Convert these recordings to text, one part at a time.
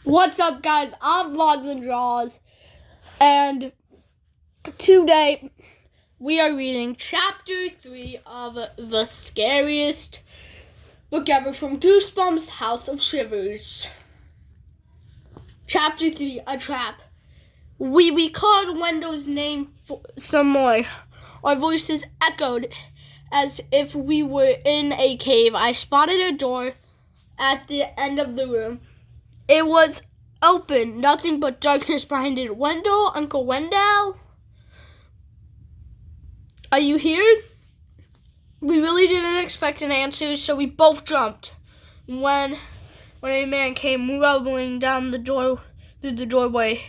What's up, guys? I'm Vlogs and Draws, and today we are reading Chapter 3 of the scariest book ever from Goosebumps, House of Shivers. Chapter 3, A Trap. We called Wendell's name some more. Our voices echoed as if we were in a cave. I spotted a door at the end of the room. It was open, nothing but darkness behind it. Wendell, Uncle Wendell? Are you here? We really didn't expect an answer, so we both jumped. When a man came rumbling down through the doorway.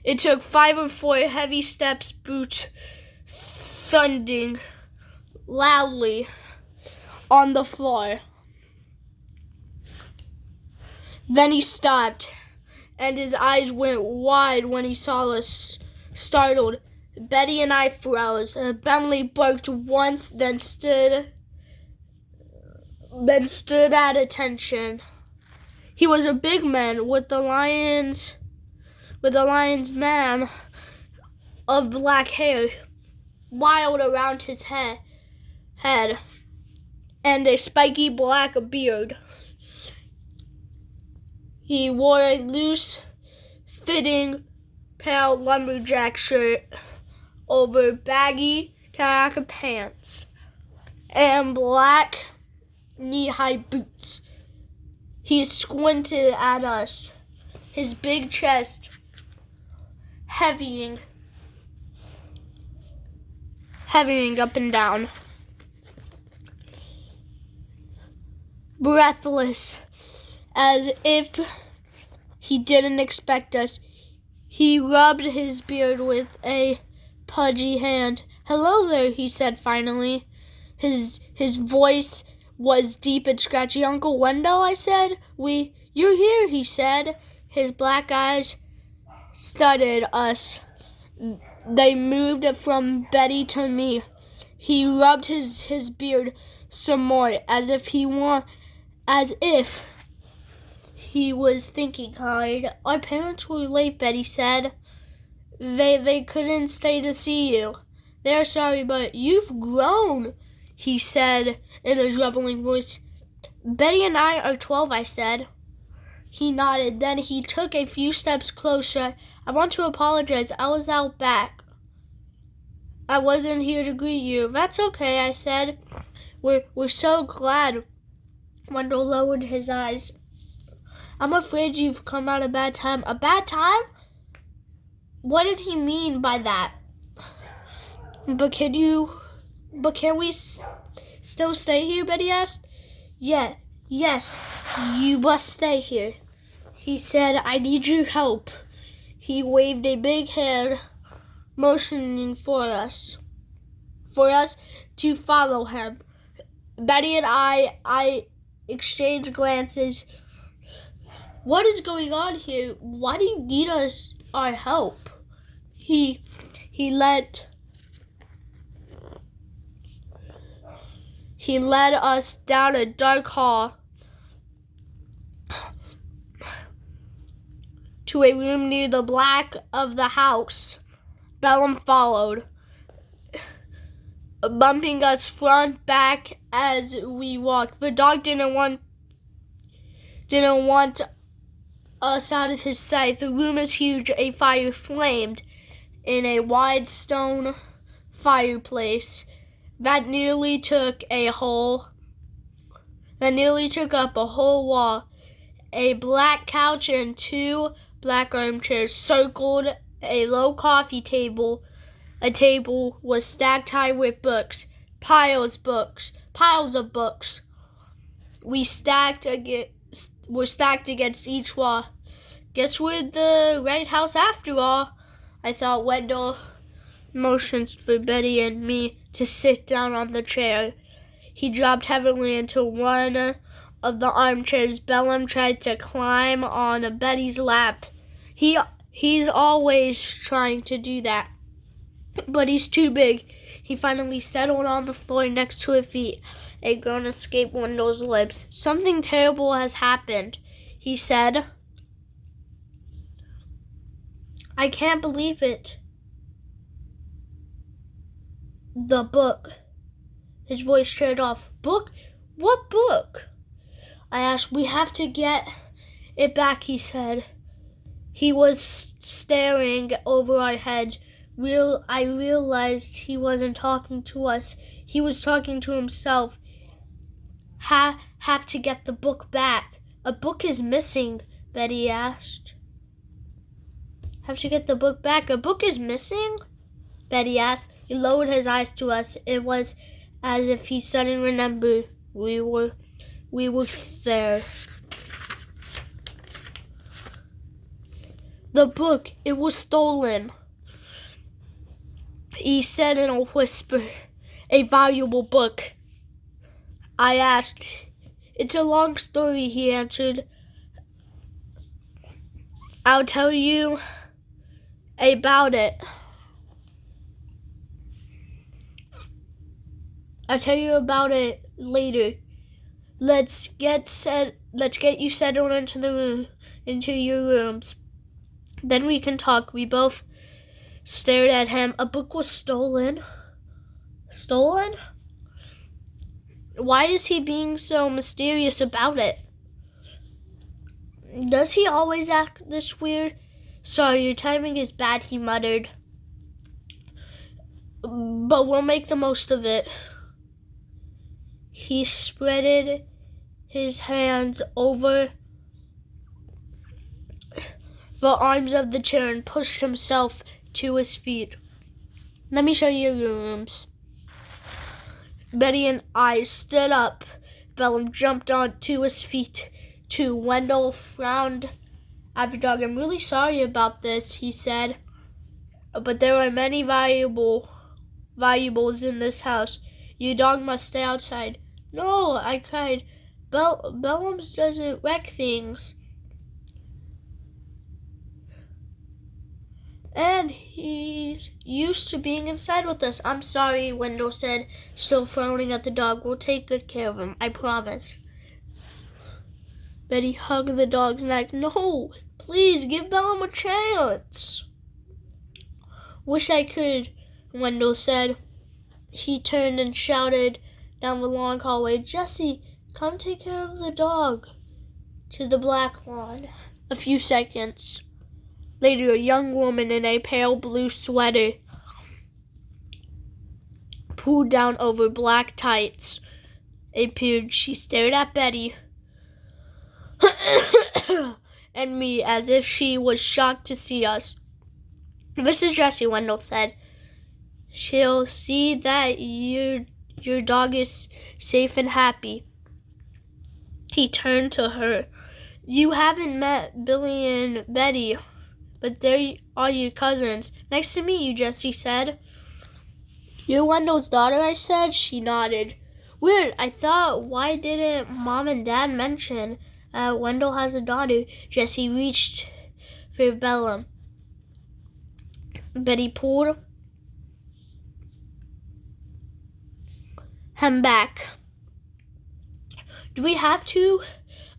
It took 5 or 4 heavy steps, boots thundering loudly on the floor. Then he stopped, and his eyes went wide when he saw us. Startled, Betty and I froze. Bentley barked once, then stood at attention. He was a big man with the lion's mane of black hair, wild around his head, and a spiky black beard. He wore a loose-fitting pale lumberjack shirt over baggy khaki pants and black knee-high boots. He squinted at us, his big chest heavying up and down. Breathless, as if he didn't expect us, he rubbed his beard with a pudgy hand. "Hello there," he said finally. His voice was deep and scratchy. "Uncle Wendell," I said. "You're here," he said. His black eyes studied us. They moved from Betty to me. He rubbed his beard some more, as if he was thinking hard. "Our parents were late," Betty said. They couldn't stay to see you. "They're sorry, but you've grown," he said in a rumbling voice. "Betty and I are 12, I said. He nodded. Then he took a few steps closer. "I want to apologize. I was out back. I wasn't here to greet you." "That's okay," I said. We're so glad." Wendell lowered his eyes. "I'm afraid you've come at a bad time." "A bad time?" What did he mean by that? But can we still stay here?" Betty asked. Yes, you must stay here," he said. "I need your help." He waved a big hand, motioning for us to follow him. Betty and I exchanged glances. "What is going on here? Why do you need our help?" He led us down a dark hall to a room near the back of the house. Bellum followed, bumping us front back as we walked. The dog didn't want us out of his sight. The room is huge. A fire flamed in a wide stone fireplace that nearly took up a whole wall. A black couch and 2 black armchairs circled a low coffee table. A table was stacked high with books, piles of books. Were stacked against each wall. "Guess we're the right house after all," I thought. Wendell motioned for Betty and me to sit down on the chair. He dropped heavily into one of the armchairs. Bellum tried to climb on Betty's lap. He's always trying to do that, but he's too big. He finally settled on the floor next to her feet. A groan escaped Wendell's lips. "Something terrible has happened," he said. I can't believe it. The book. His voice trailed off. Book? What book? I asked. We have to get it back, he said. He was staring over our heads. I realized he wasn't talking to us. He was talking to himself. Have to get the book back. A book is missing, Betty asked. Have to get the book back. A book is missing? Betty asked. He lowered his eyes to us. It was as if he suddenly remembered we were there. The book, it was stolen. He said in a whisper, a valuable book. I asked. It's a long story, he answered. I'll tell you about it. I'll tell you about it later. Let's get you settled into your rooms. Then we can talk. We both stared at him. A book was stolen. Stolen? Why is he being so mysterious about it? Does he always act this weird? Sorry, your timing is bad, he muttered. But we'll make the most of it. He spread his hands over the arms of the chair and pushed himself to his feet. Let me show you your rooms. Betty and I stood up. Bellum jumped onto his feet too. Wendell frowned at the dog. I'm really sorry about this, he said. But there are many valuables in this house. Your dog must stay outside. No, I cried. Bellums doesn't wreck things. And he's used to being inside with us. I'm sorry, Wendell said, still frowning at the dog. We'll take good care of him, I promise. Betty hugged the dog's neck. No, please, give Bellum a chance. Wish I could, Wendell said. He turned and shouted down the long hallway, Jessie, come take care of the dog. To the black lawn. A few seconds later, a young woman in a pale blue sweater pulled down over black tights appeared. She stared at Betty and me as if she was shocked to see us. This is Jessie, Wendell said. She'll see that your dog is safe and happy. He turned to her. You haven't met Billy and Betty, but they are your cousins. Nice to meet you, Jessie said. You're Wendell's daughter, I said. She nodded. Weird, I thought, why didn't Mom and Dad mention Wendell has a daughter? Jessie reached for Bellum. Betty pulled him back. Do we have to?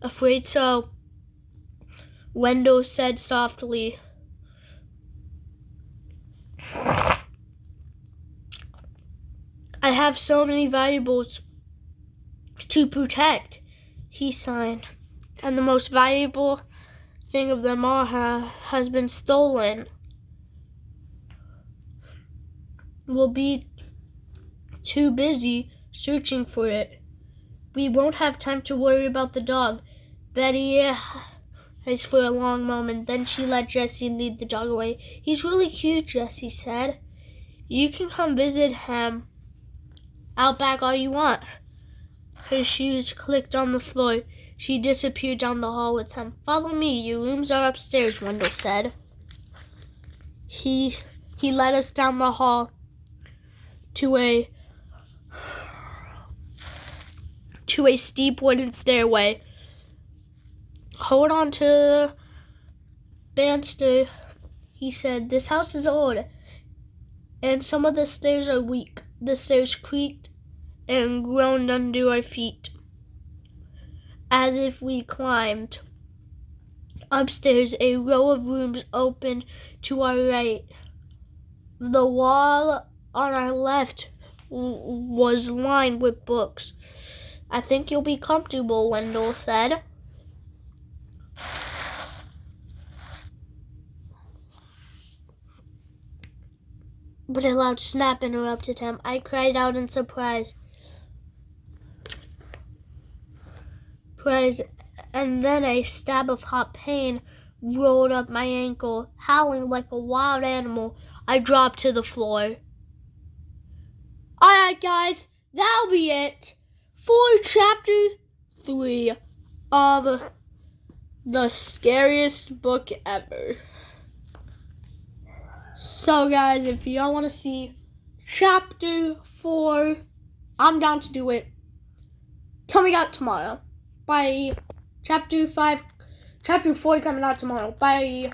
Afraid so, Wendell said softly. I have so many valuables to protect, he sighed. And the most valuable thing of them all has been stolen. We'll be too busy searching for it. We won't have time to worry about the dog. Betty hesitated for a long moment. Then she let Jessie lead the dog away. He's really cute, Jessie said. You can come visit him out back all you want. Her shoes clicked on the floor. She disappeared down the hall with him. Follow me. Your rooms are upstairs, Wendell said. He led us down the hall to a steep wooden stairway. Hold on to the banister, he said. This house is old, and some of the stairs are weak. The stairs creaked and groaned under our feet, as if we climbed Upstairs, a row of rooms opened to our right. The wall on our left was lined with books. I think you'll be comfortable, Wendell said. But a loud snap interrupted him. I cried out in surprise. And then a stab of hot pain rolled up my ankle. Howling like a wild animal, I dropped to the floor. Alright, guys, that'll be it for chapter 3 of the scariest book ever. So, guys, if y'all want to see chapter 4, I'm down to do it. Coming out tomorrow. Bye. Chapter 4 coming out tomorrow. Bye.